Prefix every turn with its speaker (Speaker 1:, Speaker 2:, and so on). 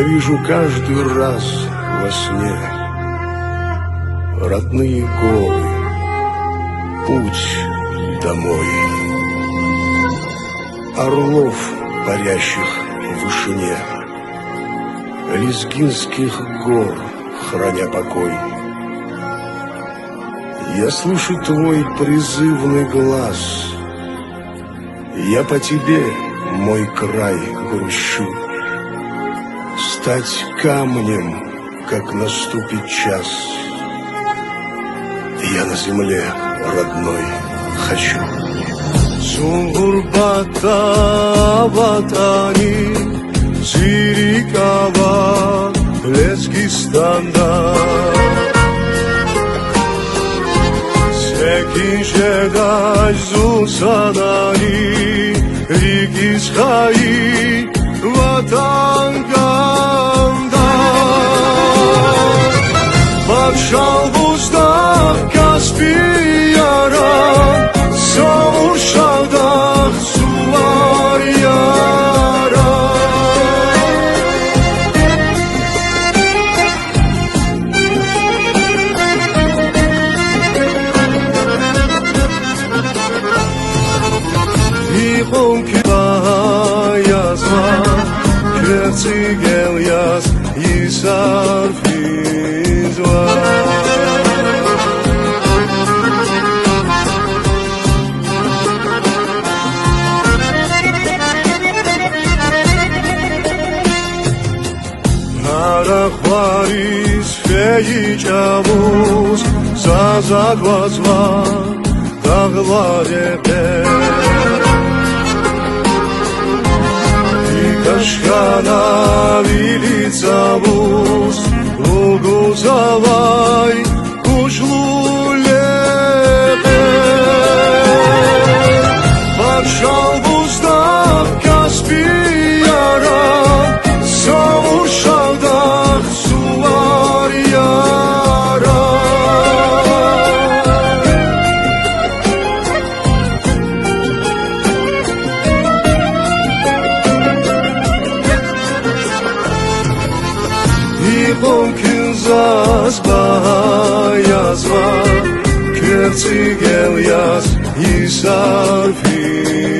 Speaker 1: вижу каждый раз во сне родные горы, путь домой, орлов, парящих в вышине, Лезгинских гор, храня покой. Я слышу твой призывный глаз, я по тебе, мой край, грущу. Стать камнем, как наступит час, я на земле родной хочу. Зунгурбата ватани, Зирикава, Лезгистанда. Секинжедай зусадани, Ригисхаи, Ватанганда. Бакшалбузда Каспияра, Савуршалдах сувар яра. Ихон кибаязма, Крецигел яз, Исарфизва. Арахварис феичавус, Зазагвазва, Дагварепе. Кашхана вилицавус, Лугузавай, Кушлулепе. Бакшалбузда Каспияра, Савуршалдах сувар яра. Ихон кюзас баязва, Крецигел яз, Исарфи.